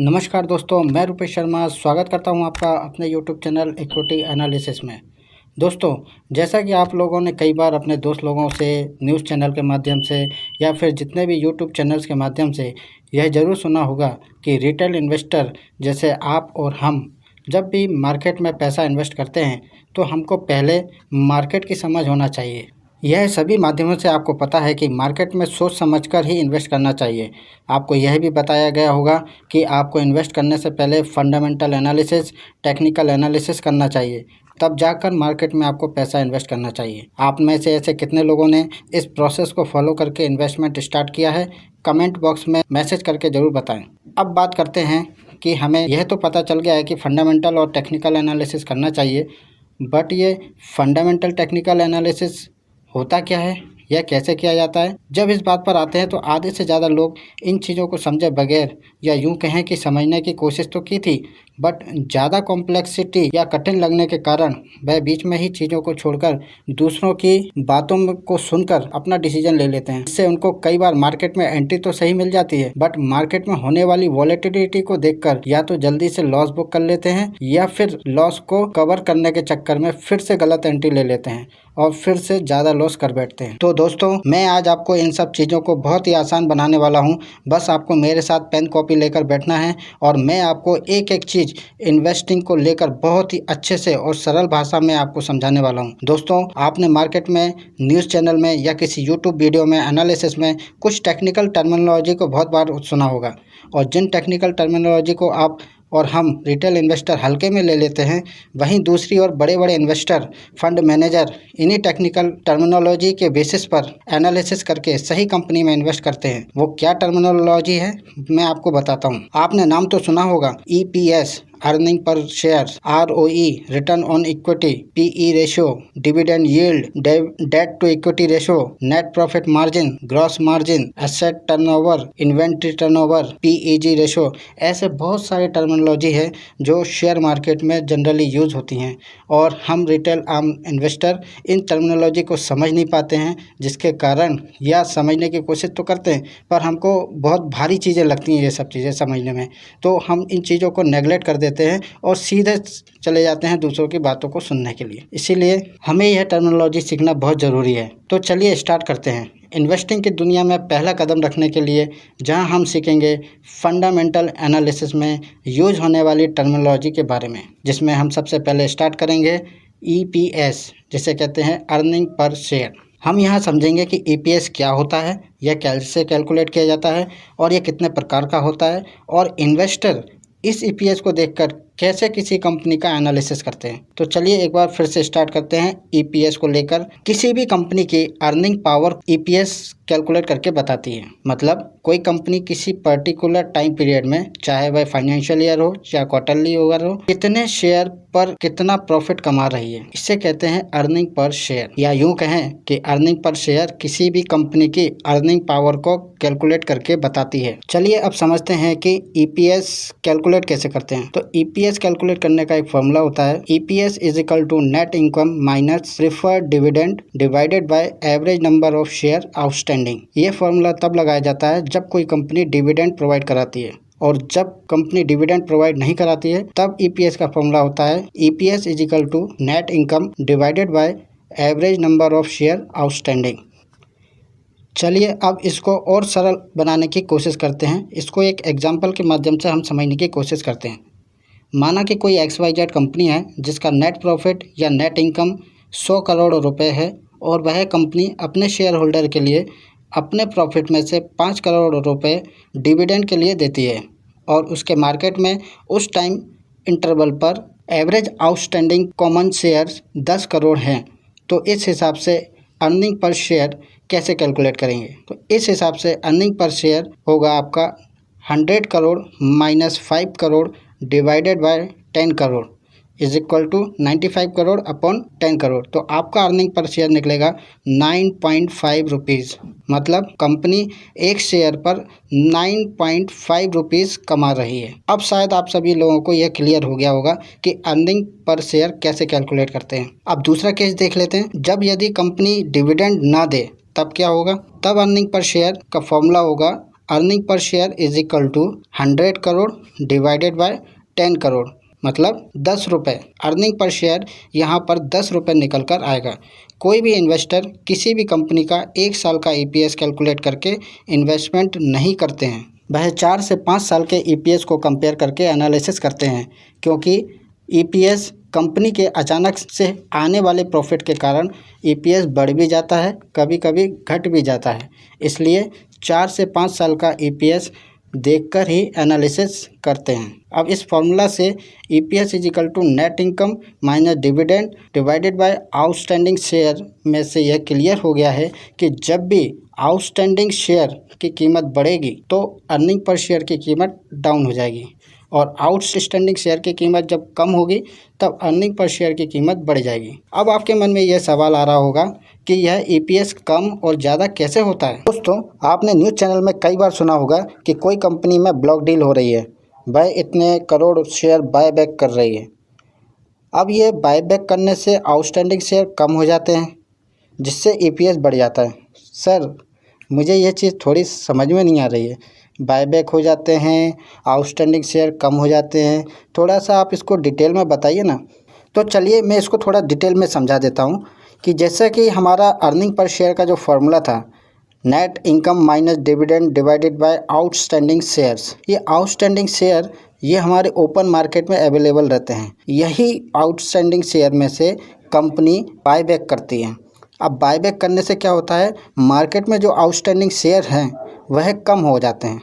नमस्कार दोस्तों, मैं रुपेश शर्मा स्वागत करता हूं आपका अपने यूट्यूब चैनल इक्विटी एनालिसिस में। दोस्तों, जैसा कि आप लोगों ने कई बार अपने दोस्त लोगों से न्यूज़ चैनल के माध्यम से या फिर जितने भी यूट्यूब चैनल्स के माध्यम से यह ज़रूर सुना होगा कि रिटेल इन्वेस्टर जैसे आप और हम जब भी मार्केट में पैसा इन्वेस्ट करते हैं तो हमको पहले मार्केट की समझ होना चाहिए। यह सभी माध्यमों से आपको पता है कि मार्केट में सोच समझकर ही इन्वेस्ट करना चाहिए। आपको यह भी बताया गया होगा कि आपको इन्वेस्ट करने से पहले फंडामेंटल एनालिसिस, टेक्निकल एनालिसिस करना चाहिए, तब जाकर मार्केट में आपको पैसा इन्वेस्ट करना चाहिए। आप में से ऐसे कितने लोगों ने इस प्रोसेस को फॉलो करके इन्वेस्टमेंट स्टार्ट किया है, कमेंट बॉक्स में मैसेज करके ज़रूर बताएं। अब बात करते हैं कि हमें यह तो पता चल गया है कि फंडामेंटल और टेक्निकल एनालिसिस करना चाहिए, बट ये फंडामेंटल टेक्निकल एनालिसिस होता क्या है, यह कैसे किया जाता है। जब इस बात पर आते हैं तो आधे से ज़्यादा लोग इन चीज़ों को समझे बगैर या यूं कहें कि समझने की कोशिश तो की थी, बट ज़्यादा कॉम्प्लेक्सिटी या कठिन लगने के कारण वह बीच में ही चीज़ों को छोड़कर दूसरों की बातों को सुनकर अपना डिसीजन ले लेते हैं। इससे उनको कई बार मार्केट में एंट्री तो सही मिल जाती है, बट मार्केट में होने वाली वॉलेटिलिटी को देखकर या तो जल्दी से लॉस बुक कर लेते हैं या फिर लॉस को कवर करने के चक्कर में फिर से गलत एंट्री ले लेते हैं और फिर से ज़्यादा लॉस कर बैठते हैं। तो दोस्तों, मैं आज आपको इन सब चीज़ों को बहुत ही आसान बनाने वाला हूं। बस आपको मेरे साथ पेन कॉपी लेकर बैठना है और मैं आपको एक एक चीज़ इन्वेस्टिंग को लेकर बहुत ही अच्छे से और सरल भाषा में आपको समझाने वाला हूं। दोस्तों, आपने मार्केट में, न्यूज़ चैनल में या किसी यूट्यूब वीडियो में, एनालिसिस में कुछ टेक्निकल टर्मिनोलॉजी को बहुत बार सुना होगा, और जिन टेक्निकल टर्मिनोलॉजी को आप और हम रिटेल इन्वेस्टर हल्के में ले लेते हैं, वहीं दूसरी ओर बड़े बड़े इन्वेस्टर, फंड मैनेजर इन्हीं टेक्निकल टर्मिनोलॉजी के बेसिस पर एनालिसिस करके सही कंपनी में इन्वेस्ट करते हैं। वो क्या टर्मिनोलॉजी है मैं आपको बताता हूँ। आपने नाम तो सुना होगा, EPS earning per share, ROE return on equity, PE ratio, dividend yield, debt to equity ratio, net profit margin, gross margin, asset turnover, inventory turnover, PEG ratio. ऐसे बहुत सारे टर्मिनोलॉजी है जो शेयर मार्केट में जनरली यूज होती हैं, और हम रिटेल आम इन्वेस्टर इन टर्मिनोलॉजी को समझ नहीं पाते हैं, जिसके कारण या समझने की कोशिश तो करते हैं पर हमको बहुत भारी चीज़ें लगती हैं ये सब चीज़ें समझने में, तो हम इन चीज़ों को नेगलेक्ट कर देते हैं और सीधे चले जाते हैं दूसरों की बातों को सुनने के लिए। इसीलिए हमें यह टर्मिनोलॉजी सीखना बहुत ज़रूरी है। तो चलिए स्टार्ट करते हैं। इन्वेस्टिंग की दुनिया में पहला कदम रखने के लिए जहां हम सीखेंगे फंडामेंटल एनालिसिस में यूज होने वाली टर्मिनोलॉजी के बारे में, जिसमें हम सबसे पहले स्टार्ट करेंगे EPS, जिसे कहते हैं अर्निंग पर शेयर। हम यहाँ समझेंगे कि EPS क्या होता है, यह कैसे कैलकुलेट किया जाता है और यह कितने प्रकार का होता है, और इन्वेस्टर इस EPS को देखकर कैसे किसी कंपनी का एनालिसिस करते हैं। तो चलिए एक बार फिर से स्टार्ट करते हैं। EPS को लेकर किसी भी कंपनी की अर्निंग पावर EPS कैलकुलेट करके बताती है। मतलब कोई कंपनी किसी पर्टिकुलर टाइम पीरियड में, चाहे वह फाइनेंशियल ईयर हो या क्वार्टरली ईयर हो, कितने शेयर पर कितना प्रॉफिट कमा रही है, इसे कहते हैं अर्निंग पर शेयर। या यूं कहें कि अर्निंग पर शेयर किसी भी कंपनी की अर्निंग पावर को कैलकुलेट करके बताती है। चलिए अब समझते हैं कि EPS कैलकुलेट कैसे करते हैं। तो EPS कैलकुलेट करने का एक फॉर्मूला होता है, EPS is equal to net income minus preferred dividend divided by average number of share outstanding. ये फॉर्मूला तब लगाया जाता है जब कोई कंपनी डिविडेंड प्रोवाइड कराती है, और जब कंपनी डिविडेंड प्रोवाइड नहीं कराती है तब EPS का फॉर्मूला होता है EPS is equal to net income divided by average number of share outstanding. चलिए अब इसको और सरल बनाने की कोशिश करते हैं। इसको एक एग्जांपल के माध्यम से हम समझने की कोशिश करते हैं। माना कि कोई XYZ कंपनी है जिसका नेट प्रॉफिट या नेट इनकम 100 करोड़ रुपए है, और वह कंपनी अपने शेयर होल्डर के लिए अपने प्रॉफिट में से 5 करोड़ रुपए डिविडेंड के लिए देती है, और उसके मार्केट में उस टाइम इंटरवल पर average outstanding common shares 10 crore हैं। तो इस हिसाब से अर्निंग पर शेयर कैसे कैलकुलेट करेंगे? तो इस हिसाब से अर्निंग पर शेयर होगा आपका 100 crore minus 5 crore divided by 10 crore is equal to 95 crore upon 10 crore. तो आपका अर्निंग पर शेयर निकलेगा 9.5 रुपीज़। मतलब कंपनी एक शेयर पर 9.5 रुपीज़ कमा रही है। अब शायद आप सभी लोगों को यह क्लियर हो गया होगा कि अर्निंग पर शेयर कैसे कैलकुलेट करते हैं। अब दूसरा केस देख लेते हैं। जब यदि कंपनी डिविडेंड ना दे तब क्या होगा? तब अर्निंग पर शेयर का फॉर्मूला होगा earning per share is equal to 100 crore divided by 10 crore, मतलब 10 रुपये। अर्निंग पर शेयर यहाँ पर 10 रुपये निकल कर आएगा। कोई भी इन्वेस्टर किसी भी कंपनी का 1 साल का EPS कैलकुलेट करके इन्वेस्टमेंट नहीं करते हैं, वह 4 से 5 साल के EPS को कंपेयर करके एनालिसिस करते हैं, क्योंकि EPS कंपनी के अचानक से आने वाले प्रॉफिट के कारण EPS बढ़ भी जाता है, कभी कभी घट भी जाता है। इसलिए 4 से 5 साल का EPS देखकर ही एनालिसिस करते हैं। अब इस फॉर्मूला से EPS is equal to net income minus dividend divided by outstanding share में से यह क्लियर हो गया है कि जब भी आउटस्टैंडिंग शेयर की कीमत बढ़ेगी तो अर्निंग पर शेयर की कीमत डाउन हो जाएगी, और आउटस्टैंडिंग शेयर की कीमत जब कम होगी तब अर्निंग पर शेयर की कीमत बढ़ जाएगी। अब आपके मन में यह सवाल आ रहा होगा कि यह EPS कम और ज़्यादा कैसे होता है। दोस्तों, आपने न्यूज़ चैनल में कई बार सुना होगा कि कोई कंपनी में ब्लॉक डील हो रही है, वह इतने करोड़ शेयर बाय बैक कर रही है। अब ये बाय बैक करने से आउटस्टैंडिंग शेयर कम हो जाते हैं, जिससे EPS बढ़ जाता है। सर, मुझे ये चीज़ थोड़ी समझ में नहीं आ रही है। बायबैक हो जाते हैं, आउटस्टैंडिंग शेयर कम हो जाते हैं, थोड़ा सा आप इसको डिटेल में बताइए ना। तो चलिए मैं इसको थोड़ा डिटेल में समझा देता हूँ कि जैसे कि हमारा अर्निंग पर शेयर का जो फॉर्मूला था, net income minus dividend divided by outstanding shares. ये आउटस्टैंडिंग शेयर ये हमारे ओपन मार्केट में अवेलेबल रहते हैं। यही आउटस्टैंडिंग शेयर में से कंपनी बायबैक करती है। अब बायबैक करने से क्या होता है, मार्केट में जो आउटस्टैंडिंग शेयर हैं वह कम हो जाते हैं।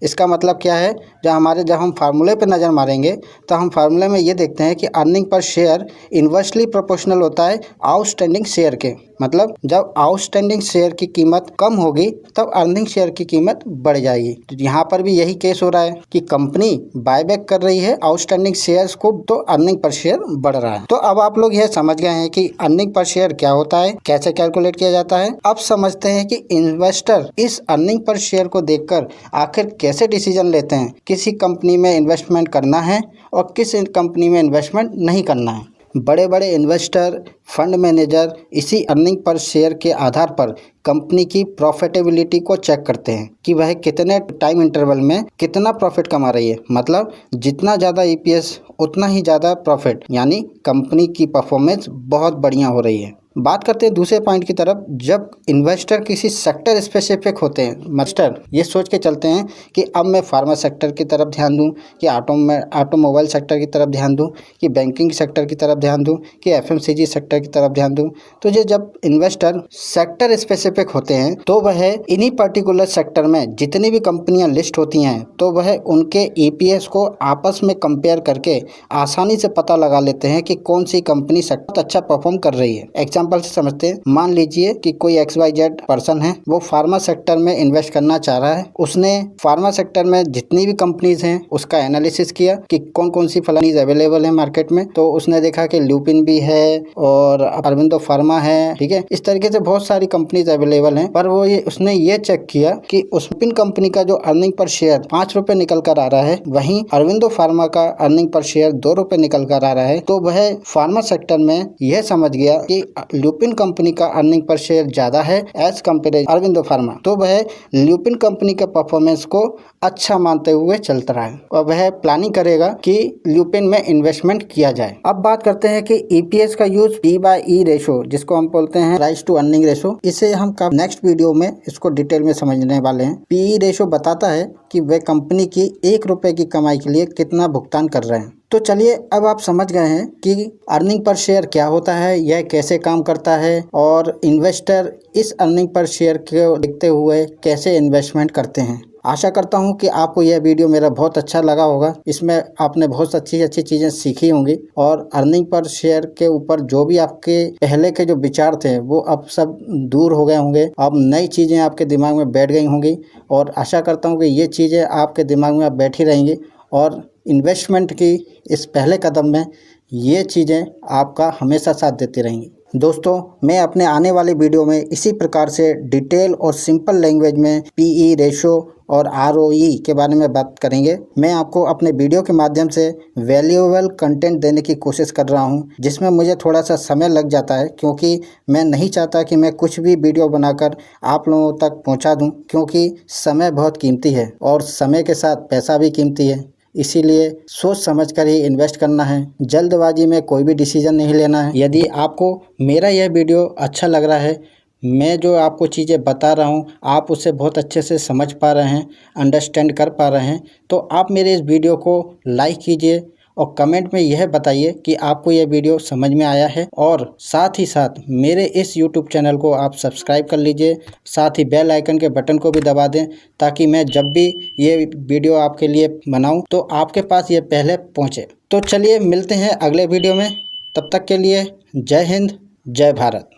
इसका मतलब क्या है, जब हम फार्मूले पर नज़र मारेंगे तो हम फार्मूले में ये देखते हैं कि earning per share inversely proportional होता है आउटस्टैंडिंग शेयर के। मतलब जब आउटस्टैंडिंग शेयर की कीमत कम होगी तब अर्निंग शेयर की कीमत बढ़ जाएगी। तो यहाँ पर भी यही केस हो रहा है कि कंपनी बायबैक कर रही है आउटस्टैंडिंग शेयर्स को, तो अर्निंग पर शेयर बढ़ रहा है। तो अब आप लोग यह समझ गए हैं कि अर्निंग पर शेयर क्या होता है, कैसे कैलकुलेट किया जाता है। अब समझते हैं कि इन्वेस्टर इस अर्निंग पर शेयर को देखकर आखिर कैसे डिसीजन लेते हैं, किसी कंपनी में इन्वेस्टमेंट करना है और किस कंपनी में इन्वेस्टमेंट नहीं करना है। बड़े बड़े इन्वेस्टर, फंड मैनेजर इसी अर्निंग पर शेयर के आधार पर कंपनी की प्रॉफिटेबिलिटी को चेक करते हैं कि वह कितने टाइम इंटरवल में कितना प्रॉफिट कमा रही है। मतलब जितना ज़्यादा EPS उतना ही ज़्यादा प्रॉफिट, यानी कंपनी की परफॉर्मेंस बहुत बढ़िया हो रही है। बात करते हैं दूसरे पॉइंट की तरफ। जब इन्वेस्टर किसी सेक्टर स्पेसिफिक होते हैं, मास्टर ये सोच के चलते हैं कि अब मैं फार्मा सेक्टर की तरफ ध्यान दूं, कि ऑटोमोबाइल सेक्टर की तरफ ध्यान दूं, कि बैंकिंग सेक्टर की तरफ ध्यान दूं, कि FMCG सेक्टर की तरफ ध्यान दूं। तो ये जब इन्वेस्टर सेक्टर स्पेसिफिक होते हैं तो वह इन्हीं पर्टिकुलर सेक्टर में जितनी भी कंपनियां लिस्ट होती हैं तो वह उनके EPS को आपस में कंपेयर करके आसानी से पता लगा लेते हैं कि कौन सी कंपनी सेक्टर अच्छा परफॉर्म कर रही है। एग्जाम्पल से समझते हैं। मान लीजिए कि कोई XYZ पर्सन है, वो फार्मा सेक्टर में इन्वेस्ट करना चाह रहा है। उसने फार्मा सेक्टर में जितनी भी कंपनीज हैं उसका एनालिसिस किया कि कौन कौन सी फलानीज अवेलेबल है मार्केट में। तो उसने देखा कि ल्यूपिन भी है और अरविंदो फार्मा है, ठीक है। इस तरीके से बहुत सारी कंपनीज अवेलेबल हैं। पर उसने ये चेक किया कि उस ल्यूपिन कंपनी का जो अर्निंग पर शेयर 5 रुपए निकल कर आ रहा है, वहीं अरविंदो फार्मा का अर्निंग पर शेयर 2 रुपए निकल कर आ रहा है। तो वह फार्मा सेक्टर में यह समझ गया कि ल्यूपिन कंपनी का अर्निंग पर शेयर ज्यादा है एज कम्पेयर अरविंदो फार्मा। तो वह ल्यूपिन कंपनी के परफॉर्मेंस को अच्छा मानते हुए चलता रहा है और वह प्लानिंग करेगा कि ल्यूपिन में इन्वेस्टमेंट किया जाए। अब बात करते हैं कि EPS का यूज P/E रेशो, जिसको हम बोलते हैं प्राइस टू अर्निंग रेशो, इसे हम नेक्स्ट वीडियो में इसको डिटेल में समझने वाले हैं। PE रेशो बताता है कि वह कंपनी की 1 रुपए की कमाई के लिए कितना भुगतान कर रहे हैं। तो चलिए अब आप समझ गए हैं कि अर्निंग पर शेयर क्या होता है, यह कैसे काम करता है और इन्वेस्टर इस अर्निंग पर शेयर को देखते हुए कैसे इन्वेस्टमेंट करते हैं। आशा करता हूं कि आपको यह वीडियो मेरा बहुत अच्छा लगा होगा। इसमें आपने बहुत अच्छी चीज़ें सीखी होंगी और अर्निंग पर शेयर के ऊपर जो भी आपके पहले के जो विचार थे वो अब सब दूर हो गए होंगे। अब नई चीज़ें आपके दिमाग में बैठ गई होंगी और आशा करता हूं कि ये चीज़ें आपके दिमाग में अब बैठी रहेंगी और इन्वेस्टमेंट की इस पहले कदम में ये चीज़ें आपका हमेशा साथ देती रहेंगी। दोस्तों, मैं अपने आने वाले वीडियो में इसी प्रकार से डिटेल और सिंपल लैंग्वेज में PE रेशो और ROE के बारे में बात करेंगे। मैं आपको अपने वीडियो के माध्यम से वैल्यूएबल कंटेंट देने की कोशिश कर रहा हूं, जिसमें मुझे थोड़ा सा समय लग जाता है, क्योंकि मैं नहीं चाहता कि मैं कुछ भी वीडियो बनाकर आप लोगों तक पहुंचा दूं, क्योंकि समय बहुत कीमती है और समय के साथ पैसा भी कीमती है। इसीलिए सोच समझ कर ही इन्वेस्ट करना है, जल्दबाजी में कोई भी डिसीजन नहीं लेना है। यदि आपको मेरा यह वीडियो अच्छा लग रहा है, मैं जो आपको चीज़ें बता रहा हूँ आप उसे बहुत अच्छे से समझ पा रहे हैं, अंडरस्टैंड कर पा रहे हैं, तो आप मेरे इस वीडियो को लाइक कीजिए और कमेंट में यह बताइए कि आपको यह वीडियो समझ में आया है। और साथ ही साथ मेरे इस यूट्यूब चैनल को आप सब्सक्राइब कर लीजिए, साथ ही बेल आइकन के बटन को भी दबा दें, ताकि मैं जब भी ये वीडियो आपके लिए बनाऊं तो आपके पास ये पहले पहुंचे। तो चलिए मिलते हैं अगले वीडियो में, तब तक के लिए जय हिंद, जय भारत।